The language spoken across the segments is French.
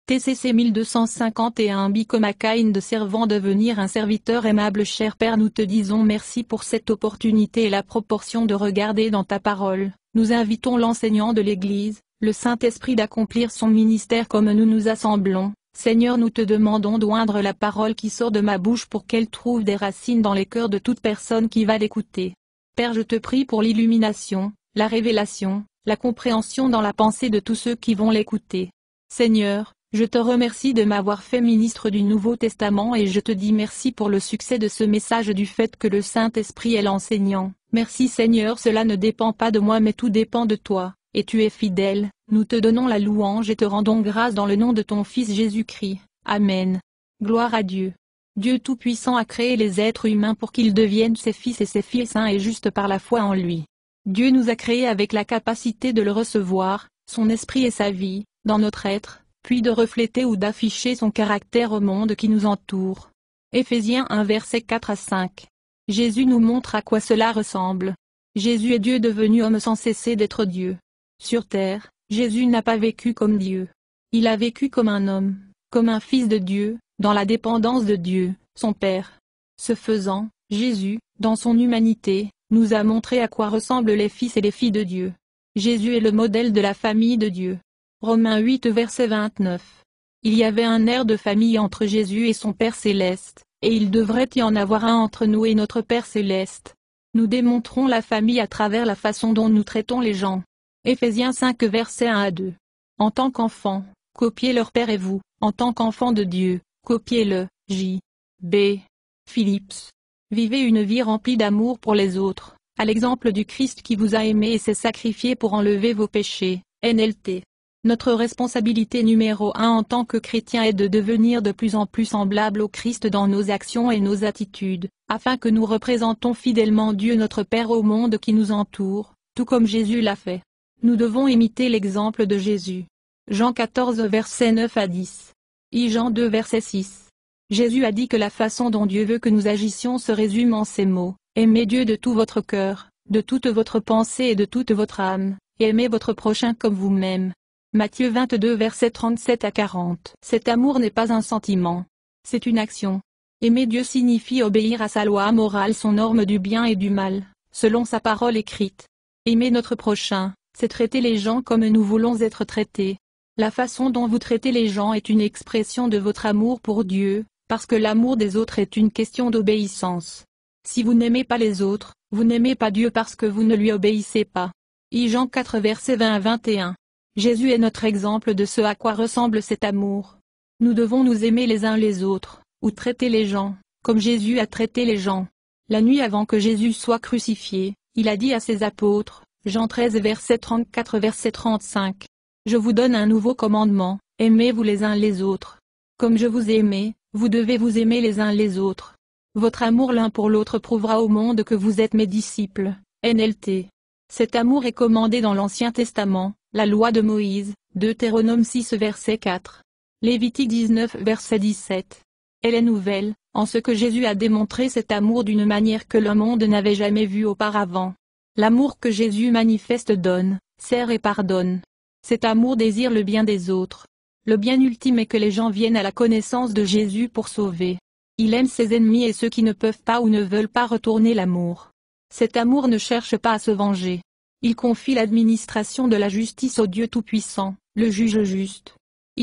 TCC 1251 Become a kind servant devenir un serviteur aimable. Cher Père, nous te disons merci pour cette opportunité et la proportion de regarder dans ta parole. Nous invitons l'enseignant de l'Église, le Saint-Esprit d'accomplir son ministère comme nous nous assemblons. Seigneur, nous te demandons d'oindre la parole qui sort de ma bouche pour qu'elle trouve des racines dans les cœurs de toute personne qui va l'écouter. Père, je te prie pour l'illumination, la révélation, la compréhension dans la pensée de tous ceux qui vont l'écouter. Seigneur, je te remercie de m'avoir fait ministre du Nouveau Testament et je te dis merci pour le succès de ce message du fait que le Saint-Esprit est l'enseignant. Merci Seigneur, cela ne dépend pas de moi mais tout dépend de toi, et tu es fidèle. Nous te donnons la louange et te rendons grâce dans le nom de ton Fils Jésus-Christ. Amen. Gloire à Dieu. Dieu Tout-Puissant a créé les êtres humains pour qu'ils deviennent ses fils et ses filles saints et justes par la foi en lui. Dieu nous a créés avec la capacité de le recevoir, son esprit et sa vie, dans notre être, puis de refléter ou d'afficher son caractère au monde qui nous entoure. Éphésiens 1 versets 4 à 5. Jésus nous montre à quoi cela ressemble. Jésus est Dieu devenu homme sans cesser d'être Dieu. Sur terre, Jésus n'a pas vécu comme Dieu. Il a vécu comme un homme, comme un fils de Dieu, dans la dépendance de Dieu, son Père. Ce faisant, Jésus, dans son humanité, nous a montré à quoi ressemblent les fils et les filles de Dieu. Jésus est le modèle de la famille de Dieu. Romains 8 verset 29. Il y avait un air de famille entre Jésus et son Père céleste, et il devrait y en avoir un entre nous et notre Père céleste. Nous démontrons la famille à travers la façon dont nous traitons les gens. Éphésiens 5 versets 1 à 2. En tant qu'enfant, copiez leur Père et vous, en tant qu'enfant de Dieu, copiez-le. J. B. Phillips. Vivez une vie remplie d'amour pour les autres, à l'exemple du Christ qui vous a aimé et s'est sacrifié pour enlever vos péchés. NLT. Notre responsabilité numéro 1 en tant que chrétien est de devenir de plus en plus semblable au Christ dans nos actions et nos attitudes, afin que nous représentons fidèlement Dieu notre Père au monde qui nous entoure, tout comme Jésus l'a fait. Nous devons imiter l'exemple de Jésus. Jean 14 versets 9 à 10. Jean 2 verset 6. Jésus a dit que la façon dont Dieu veut que nous agissions se résume en ces mots. Aimez Dieu de tout votre cœur, de toute votre pensée et de toute votre âme, et aimez votre prochain comme vous-même. Matthieu 22 versets 37 à 40. Cet amour n'est pas un sentiment. C'est une action. Aimer Dieu signifie obéir à sa loi morale, son norme du bien et du mal, selon sa parole écrite. Aimer notre prochain, c'est traiter les gens comme nous voulons être traités. La façon dont vous traitez les gens est une expression de votre amour pour Dieu, parce que l'amour des autres est une question d'obéissance. Si vous n'aimez pas les autres, vous n'aimez pas Dieu parce que vous ne lui obéissez pas. Jean 4 versets 20 à 21. Jésus est notre exemple de ce à quoi ressemble cet amour. Nous devons nous aimer les uns les autres, ou traiter les gens, comme Jésus a traité les gens. La nuit avant que Jésus soit crucifié, il a dit à ses apôtres, Jean 13 verset 34 verset 35. Je vous donne un nouveau commandement, aimez-vous les uns les autres. Comme je vous ai aimé, vous devez vous aimer les uns les autres. Votre amour l'un pour l'autre prouvera au monde que vous êtes mes disciples. NLT. Cet amour est commandé dans l'Ancien Testament, la loi de Moïse, Deutéronome 6 verset 4. Lévitique 19 verset 17. Elle est nouvelle, en ce que Jésus a démontré cet amour d'une manière que le monde n'avait jamais vue auparavant. L'amour que Jésus manifeste donne, sert et pardonne. Cet amour désire le bien des autres. Le bien ultime est que les gens viennent à la connaissance de Jésus pour sauver. Il aime ses ennemis et ceux qui ne peuvent pas ou ne veulent pas retourner l'amour. Cet amour ne cherche pas à se venger. Il confie l'administration de la justice au Dieu Tout-Puissant, le juge juste.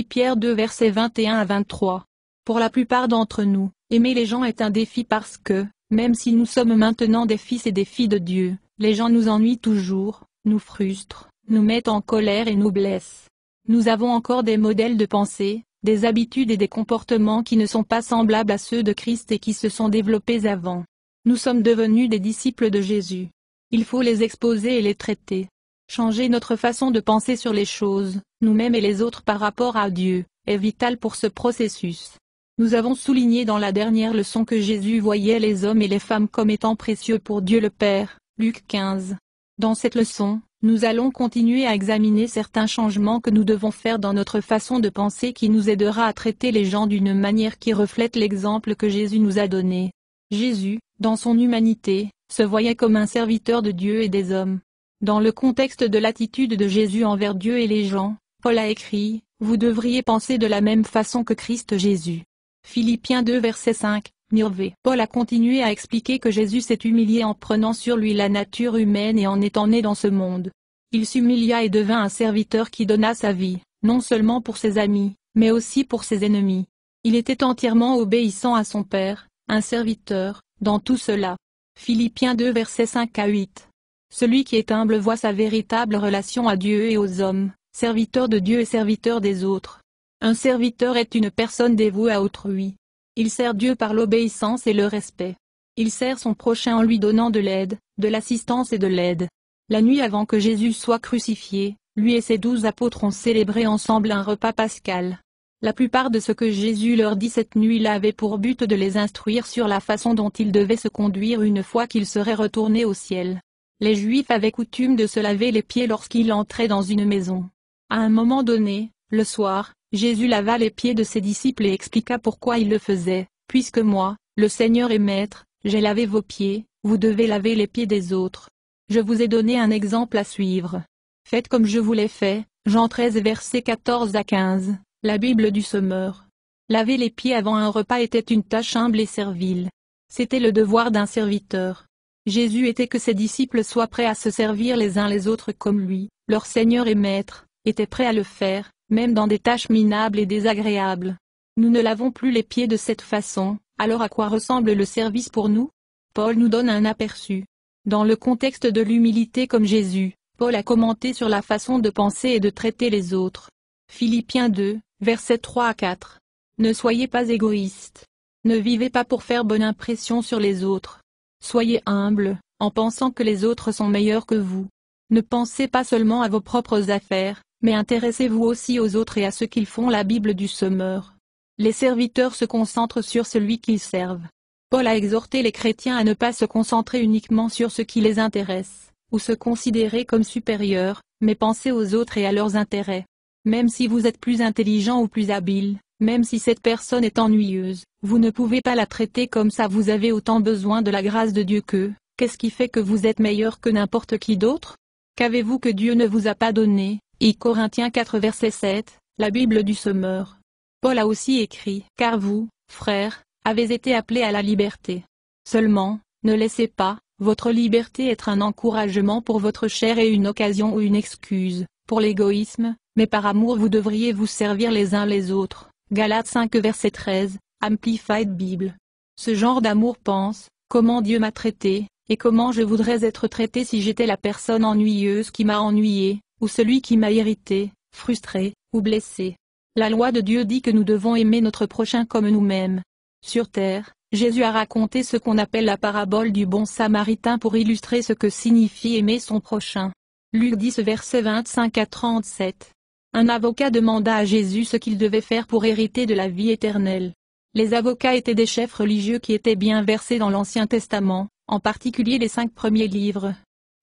Pierre 2 versets 21 à 23. Pour la plupart d'entre nous, aimer les gens est un défi parce que, même si nous sommes maintenant des fils et des filles de Dieu, les gens nous ennuient toujours, nous frustrent, nous mettent en colère et nous blessent. Nous avons encore des modèles de pensée, des habitudes et des comportements qui ne sont pas semblables à ceux de Christ et qui se sont développés avant. Nous sommes devenus des disciples de Jésus. Il faut les exposer et les traiter. Changer notre façon de penser sur les choses, nous-mêmes et les autres par rapport à Dieu, est vital pour ce processus. Nous avons souligné dans la dernière leçon que Jésus voyait les hommes et les femmes comme étant précieux pour Dieu le Père, Luc 15. Dans cette leçon, nous allons continuer à examiner certains changements que nous devons faire dans notre façon de penser qui nous aidera à traiter les gens d'une manière qui reflète l'exemple que Jésus nous a donné. Jésus, dans son humanité, se voyait comme un serviteur de Dieu et des hommes. Dans le contexte de l'attitude de Jésus envers Dieu et les gens, Paul a écrit, vous devriez penser de la même façon que Christ Jésus. Philippiens 2 verset 5, Nirvé. Paul a continué à expliquer que Jésus s'est humilié en prenant sur lui la nature humaine et en étant né dans ce monde. Il s'humilia et devint un serviteur qui donna sa vie, non seulement pour ses amis, mais aussi pour ses ennemis. Il était entièrement obéissant à son Père, un serviteur, dans tout cela. Philippiens 2 versets 5 à 8. Celui qui est humble voit sa véritable relation à Dieu et aux hommes, serviteur de Dieu et serviteur des autres. Un serviteur est une personne dévouée à autrui. Il sert Dieu par l'obéissance et le respect. Il sert son prochain en lui donnant de l'aide, de l'assistance et de l'aide. La nuit avant que Jésus soit crucifié, lui et ses 12 apôtres ont célébré ensemble un repas pascal. La plupart de ce que Jésus leur dit cette nuit-là avait pour but de les instruire sur la façon dont ils devaient se conduire une fois qu'ils seraient retournés au ciel. Les Juifs avaient coutume de se laver les pieds lorsqu'ils entraient dans une maison. À un moment donné, le soir, Jésus lava les pieds de ses disciples et expliqua pourquoi il le faisait. « Puisque moi, le Seigneur et Maître, j'ai lavé vos pieds, vous devez laver les pieds des autres. Je vous ai donné un exemple à suivre. Faites comme je vous l'ai fait. » Jean 13 versets 14 à 15. La Bible du Sommeur. Laver les pieds avant un repas était une tâche humble et servile. C'était le devoir d'un serviteur. Jésus était que ses disciples soient prêts à se servir les uns les autres comme lui, leur Seigneur et Maître, était prêt à le faire, même dans des tâches minables et désagréables. Nous ne lavons plus les pieds de cette façon, alors à quoi ressemble le service pour nous? Paul nous donne un aperçu. Dans le contexte de l'humilité comme Jésus, Paul a commenté sur la façon de penser et de traiter les autres. Philippiens 2, versets 3 à 4. Ne soyez pas égoïstes. Ne vivez pas pour faire bonne impression sur les autres. Soyez humbles, en pensant que les autres sont meilleurs que vous. Ne pensez pas seulement à vos propres affaires, mais intéressez-vous aussi aux autres et à ce qu'ils font. La Bible du Sommeur. Les serviteurs se concentrent sur celui qu'ils servent. Paul a exhorté les chrétiens à ne pas se concentrer uniquement sur ce qui les intéresse, ou se considérer comme supérieurs, mais penser aux autres et à leurs intérêts. Même si vous êtes plus intelligent ou plus habile, même si cette personne est ennuyeuse, vous ne pouvez pas la traiter comme ça. Vous avez autant besoin de la grâce de Dieu que, qu'est-ce qui fait que vous êtes meilleur que n'importe qui d'autre? Qu'avez-vous que Dieu ne vous a pas donné? Corinthiens 4 verset 7, la Bible du Sommeur. Paul a aussi écrit, « Car vous, frères, avez été appelés à la liberté. Seulement, ne laissez pas, votre liberté être un encouragement pour votre chair et une occasion ou une excuse, pour l'égoïsme, mais par amour vous devriez vous servir les uns les autres. » Galates 5 verset 13, Amplified Bible. Ce genre d'amour pense, comment Dieu m'a traité, et comment je voudrais être traité si j'étais la personne ennuyeuse qui m'a ennuyé, ou celui qui m'a irrité, frustré, ou blessé. La loi de Dieu dit que nous devons aimer notre prochain comme nous-mêmes. Sur terre, Jésus a raconté ce qu'on appelle la parabole du bon samaritain pour illustrer ce que signifie aimer son prochain. Luc 10 versets 25 à 37. Un avocat demanda à Jésus ce qu'il devait faire pour hériter de la vie éternelle. Les avocats étaient des chefs religieux qui étaient bien versés dans l'Ancien Testament, en particulier les 5 premiers livres.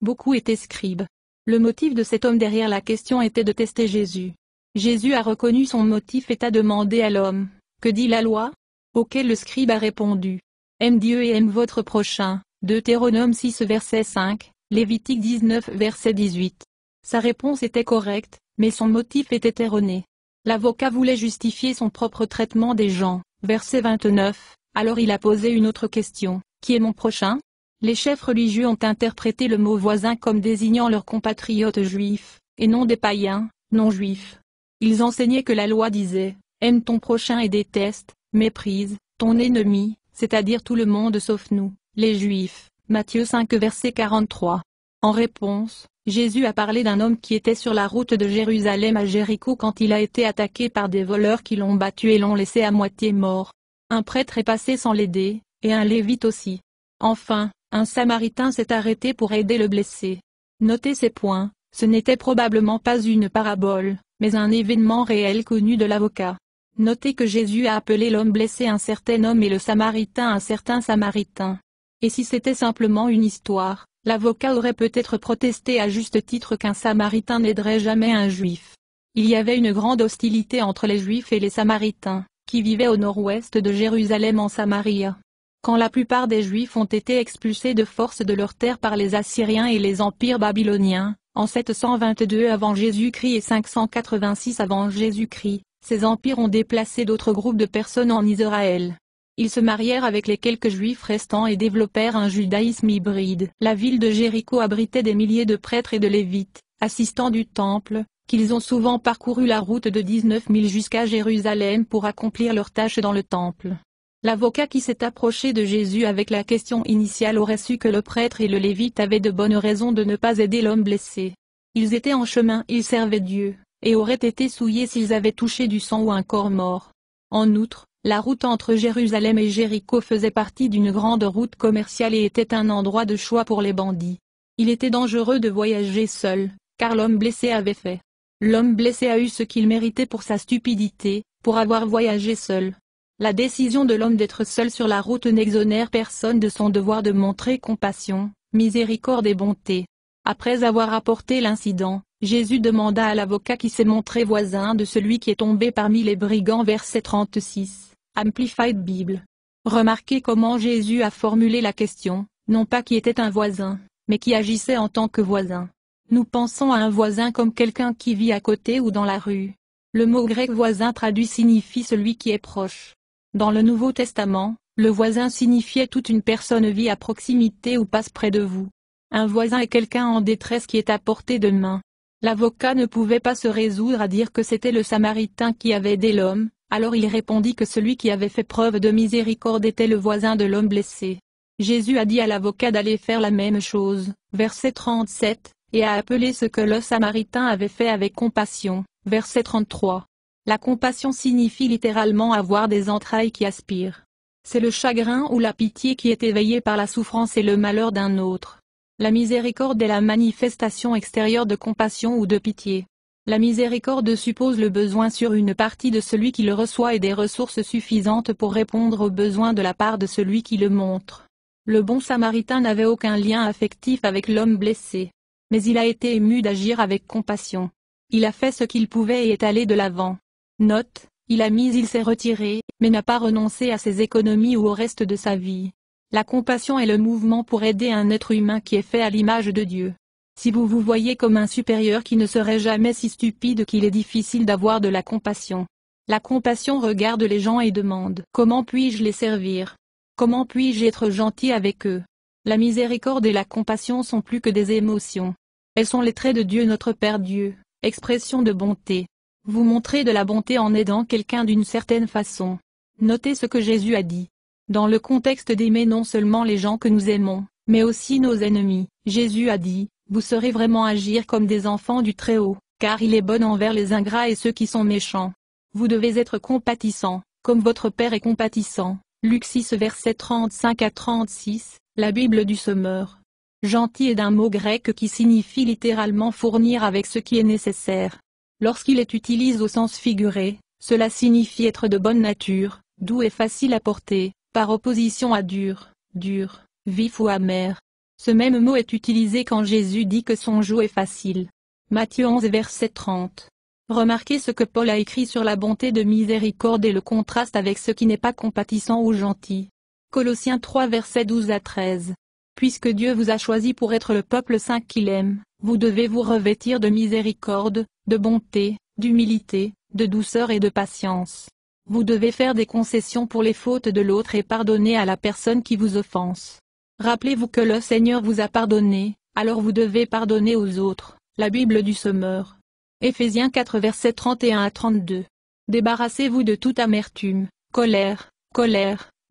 Beaucoup étaient scribes. Le motif de cet homme derrière la question était de tester Jésus. Jésus a reconnu son motif et a demandé à l'homme, « Que dit la loi ?» Auquel le scribe a répondu, « Aime Dieu et aime votre prochain » Deutéronome 6 verset 5, Lévitique 19 verset 18. Sa réponse était correcte, mais son motif était erroné. L'avocat voulait justifier son propre traitement des gens. Verset 29, alors il a posé une autre question, « Qui est mon prochain ?» Les chefs religieux ont interprété le mot voisin comme désignant leurs compatriotes juifs, et non des païens, non juifs. Ils enseignaient que la loi disait, « Aime ton prochain et déteste, méprise, ton ennemi, c'est-à-dire tout le monde sauf nous, les Juifs. » Matthieu 5 verset 43. En réponse, Jésus a parlé d'un homme qui était sur la route de Jérusalem à Jéricho quand il a été attaqué par des voleurs qui l'ont battu et l'ont laissé à moitié mort. Un prêtre est passé sans l'aider, et un lévite aussi. Enfin, un samaritain s'est arrêté pour aider le blessé. Notez ces points, ce n'était probablement pas une parabole, mais un événement réel connu de l'avocat. Notez que Jésus a appelé l'homme blessé un certain homme et le samaritain un certain samaritain. Et si c'était simplement une histoire, l'avocat aurait peut-être protesté à juste titre qu'un samaritain n'aiderait jamais un juif. Il y avait une grande hostilité entre les juifs et les samaritains, qui vivaient au nord-ouest de Jérusalem en Samarie. Quand la plupart des juifs ont été expulsés de force de leurs terres par les Assyriens et les empires babyloniens, En 722 avant Jésus-Christ et 586 avant Jésus-Christ, ces empires ont déplacé d'autres groupes de personnes en Israël. Ils se marièrent avec les quelques juifs restants et développèrent un judaïsme hybride. La ville de Jéricho abritait des milliers de prêtres et de lévites, assistants du temple, qu'ils ont souvent parcouru la route de 19 000 jusqu'à Jérusalem pour accomplir leurs tâches dans le temple. L'avocat qui s'est approché de Jésus avec la question initiale aurait su que le prêtre et le lévite avaient de bonnes raisons de ne pas aider l'homme blessé. Ils étaient en chemin, ils servaient Dieu, et auraient été souillés s'ils avaient touché du sang ou un corps mort. En outre, la route entre Jérusalem et Jéricho faisait partie d'une grande route commerciale et était un endroit de choix pour les bandits. Il était dangereux de voyager seul, car l'homme blessé avait fait. L'homme blessé a eu ce qu'il méritait pour sa stupidité, pour avoir voyagé seul. La décision de l'homme d'être seul sur la route n'exonère personne de son devoir de montrer compassion, miséricorde et bonté. Après avoir rapporté l'incident, Jésus demanda à l'avocat qui s'est montré voisin de celui qui est tombé parmi les brigands verset 36, Amplified Bible. Remarquez comment Jésus a formulé la question, non pas qui était un voisin, mais qui agissait en tant que voisin. Nous pensons à un voisin comme quelqu'un qui vit à côté ou dans la rue. Le mot grec voisin traduit signifie celui qui est proche. Dans le Nouveau Testament, le voisin signifiait toute une personne vit à proximité ou passe près de vous. Un voisin est quelqu'un en détresse qui est à portée de main. L'avocat ne pouvait pas se résoudre à dire que c'était le Samaritain qui avait aidé l'homme, alors il répondit que celui qui avait fait preuve de miséricorde était le voisin de l'homme blessé. Jésus a dit à l'avocat d'aller faire la même chose, verset 37, et a appelé ce que le Samaritain avait fait avec compassion, verset 33. La compassion signifie littéralement avoir des entrailles qui aspirent. C'est le chagrin ou la pitié qui est éveillé par la souffrance et le malheur d'un autre. La miséricorde est la manifestation extérieure de compassion ou de pitié. La miséricorde suppose le besoin sur une partie de celui qui le reçoit et des ressources suffisantes pour répondre aux besoins de la part de celui qui le montre. Le bon Samaritain n'avait aucun lien affectif avec l'homme blessé. Mais il a été ému d'agir avec compassion. Il a fait ce qu'il pouvait et est allé de l'avant. Note, il s'est retiré, mais n'a pas renoncé à ses économies ou au reste de sa vie. La compassion est le mouvement pour aider un être humain qui est fait à l'image de Dieu. Si vous vous voyez comme un supérieur qui ne serait jamais si stupide qu'il est difficile d'avoir de la compassion. La compassion regarde les gens et demande « Comment puis-je les servir? Comment puis-je être gentil avec eux ?» La miséricorde et la compassion sont plus que des émotions. Elles sont les traits de Dieu notre Père Dieu, expression de bonté. Vous montrez de la bonté en aidant quelqu'un d'une certaine façon. Notez ce que Jésus a dit. Dans le contexte d'aimer non seulement les gens que nous aimons, mais aussi nos ennemis, Jésus a dit, vous saurez vraiment agir comme des enfants du Très-Haut, car il est bon envers les ingrats et ceux qui sont méchants. Vous devez être compatissants, comme votre Père est compatissant. Luc 6 versets 35 à 36, la Bible du Sommeur. Gentil est d'un mot grec qui signifie littéralement fournir avec ce qui est nécessaire. Lorsqu'il est utilisé au sens figuré, cela signifie être de bonne nature, doux et facile à porter, par opposition à dur, vif ou amer. Ce même mot est utilisé quand Jésus dit que son joug est facile. Matthieu 11 verset 30. Remarquez ce que Paul a écrit sur la bonté de miséricorde et le contraste avec ce qui n'est pas compatissant ou gentil. Colossiens 3 versets 12 à 13. Puisque Dieu vous a choisi pour être le peuple saint qu'il aime, vous devez vous revêtir de miséricorde, de bonté, d'humilité, de douceur et de patience. Vous devez faire des concessions pour les fautes de l'autre et pardonner à la personne qui vous offense. Rappelez-vous que le Seigneur vous a pardonné, alors vous devez pardonner aux autres. La Bible du Sommeur. Éphésiens 4 versets 31 à 32. Débarrassez-vous de toute amertume, colère,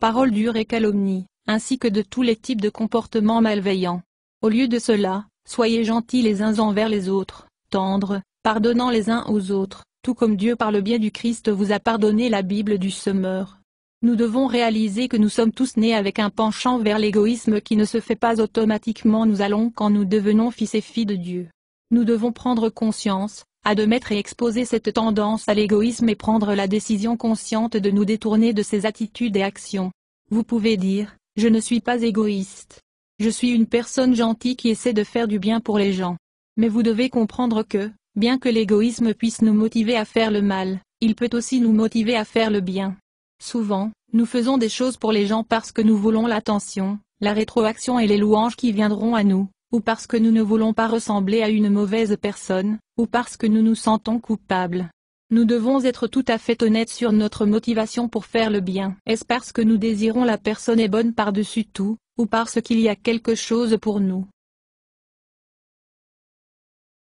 paroles dures et calomnie, ainsi que de tous les types de comportements malveillants. Au lieu de cela, soyez gentils les uns envers les autres, tendres, pardonnant les uns aux autres, tout comme Dieu par le biais du Christ vous a pardonné. La Bible du Sommeur. Nous devons réaliser que nous sommes tous nés avec un penchant vers l'égoïsme qui ne se fait pas automatiquement. Nous allons quand nous devenons fils et filles de Dieu. Nous devons prendre conscience, admettre et exposer cette tendance à l'égoïsme et prendre la décision consciente de nous détourner de ces attitudes et actions. Vous pouvez dire, je ne suis pas égoïste. Je suis une personne gentille qui essaie de faire du bien pour les gens. Mais vous devez comprendre que, bien que l'égoïsme puisse nous motiver à faire le mal, il peut aussi nous motiver à faire le bien. Souvent, nous faisons des choses pour les gens parce que nous voulons l'attention, la rétroaction et les louanges qui viendront à nous, ou parce que nous ne voulons pas ressembler à une mauvaise personne, ou parce que nous nous sentons coupables. Nous devons être tout à fait honnêtes sur notre motivation pour faire le bien. Est-ce parce que nous désirons la personne est bonne par-dessus tout, ou parce qu'il y a quelque chose pour nous?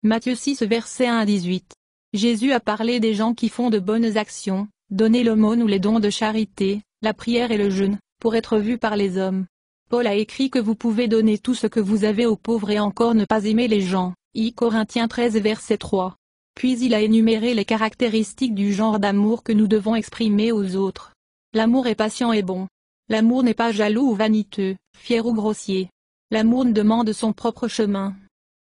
Matthieu 6 versets 1 à 18. Jésus a parlé des gens qui font de bonnes actions, donner l'aumône ou les dons de charité, la prière et le jeûne, pour être vus par les hommes. Paul a écrit que vous pouvez donner tout ce que vous avez aux pauvres et encore ne pas aimer les gens, I Corinthiens 13 verset 3. Puis il a énuméré les caractéristiques du genre d'amour que nous devons exprimer aux autres. L'amour est patient et bon. L'amour n'est pas jaloux ou vaniteux, fier ou grossier. L'amour ne demande son propre chemin.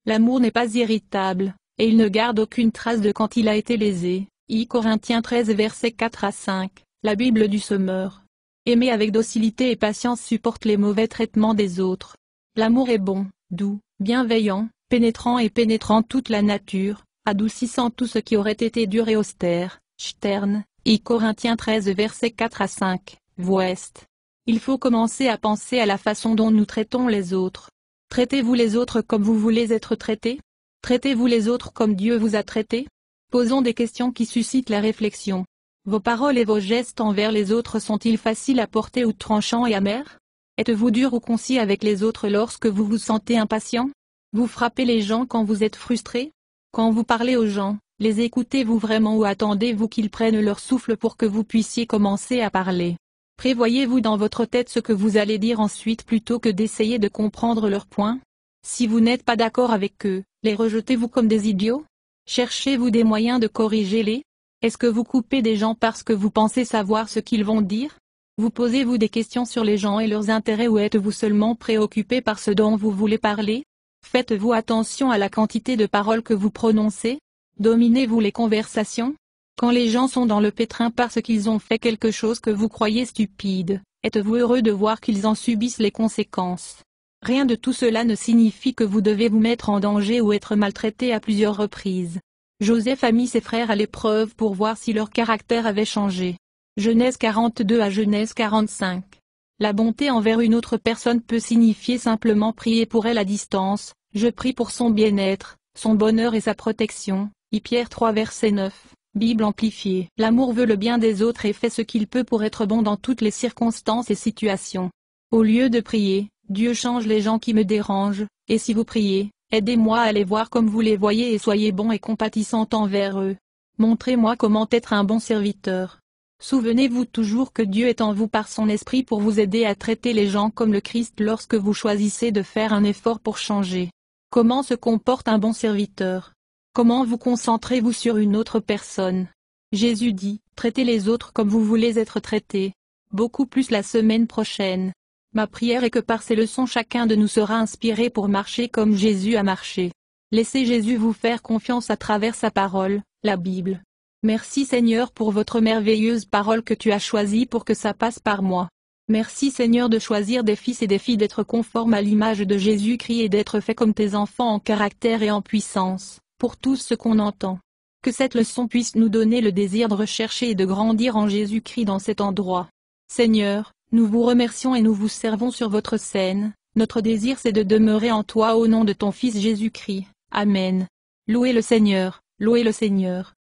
L'amour n'est pas irritable, et il ne garde aucune trace de quand il a été lésé, I Corinthiens 13 versets 4 à 5, la Bible du Sommeur. Aimer avec docilité et patience supporte les mauvais traitements des autres. L'amour est bon, doux, bienveillant, pénétrant et pénétrant toute la nature, adoucissant tout ce qui aurait été dur et austère. Stern, I Corinthiens 13 versets 4 à 5, Voest. Il faut commencer à penser à la façon dont nous traitons les autres. Traitez-vous les autres comme vous voulez être traités? Traitez-vous les autres comme Dieu vous a traité? Posons des questions qui suscitent la réflexion. Vos paroles et vos gestes envers les autres sont-ils faciles à porter ou tranchants et amers? Êtes-vous dur ou concis avec les autres lorsque vous vous sentez impatient? Vous frappez les gens quand vous êtes frustré? Quand vous parlez aux gens, les écoutez-vous vraiment ou attendez-vous qu'ils prennent leur souffle pour que vous puissiez commencer à parler? Prévoyez-vous dans votre tête ce que vous allez dire ensuite plutôt que d'essayer de comprendre leurs points? Si vous n'êtes pas d'accord avec eux, les rejetez-vous comme des idiots? Cherchez-vous des moyens de corriger-les? Est-ce que vous coupez des gens parce que vous pensez savoir ce qu'ils vont dire? Vous posez-vous des questions sur les gens et leurs intérêts ou êtes-vous seulement préoccupé par ce dont vous voulez parler? Faites-vous attention à la quantité de paroles que vous prononcez? Dominez-vous les conversations? Quand les gens sont dans le pétrin parce qu'ils ont fait quelque chose que vous croyez stupide, êtes-vous heureux de voir qu'ils en subissent les conséquences? Rien de tout cela ne signifie que vous devez vous mettre en danger ou être maltraité à plusieurs reprises. Joseph a mis ses frères à l'épreuve pour voir si leur caractère avait changé. Genèse 42 à Genèse 45. La bonté envers une autre personne peut signifier simplement prier pour elle à distance. Je prie pour son bien-être, son bonheur et sa protection. Pierre 3 verset 9. Bible amplifiée. L'amour veut le bien des autres et fait ce qu'il peut pour être bon dans toutes les circonstances et situations. Au lieu de prier, Dieu change les gens qui me dérangent, et si vous priez, aidez-moi à les voir comme vous les voyez et soyez bons et compatissants envers eux. Montrez-moi comment être un bon serviteur. Souvenez-vous toujours que Dieu est en vous par son esprit pour vous aider à traiter les gens comme le Christ lorsque vous choisissez de faire un effort pour changer. Comment se comporte un bon serviteur? Comment vous concentrez-vous sur une autre personne? Jésus dit, traitez les autres comme vous voulez être traités. Beaucoup plus la semaine prochaine. Ma prière est que par ces leçons chacun de nous sera inspiré pour marcher comme Jésus a marché. Laissez Jésus vous faire confiance à travers sa parole, la Bible. Merci Seigneur pour votre merveilleuse parole que tu as choisie pour que ça passe par moi. Merci Seigneur de choisir des fils et des filles d'être conformes à l'image de Jésus-Christ et d'être faits comme tes enfants en caractère et en puissance. Pour tout ce qu'on entend. Que cette leçon puisse nous donner le désir de rechercher et de grandir en Jésus-Christ dans cet endroit. Seigneur, nous vous remercions et nous vous servons sur votre scène, notre désir c'est de demeurer en toi au nom de ton Fils Jésus-Christ. Amen. Louez le Seigneur, louez le Seigneur.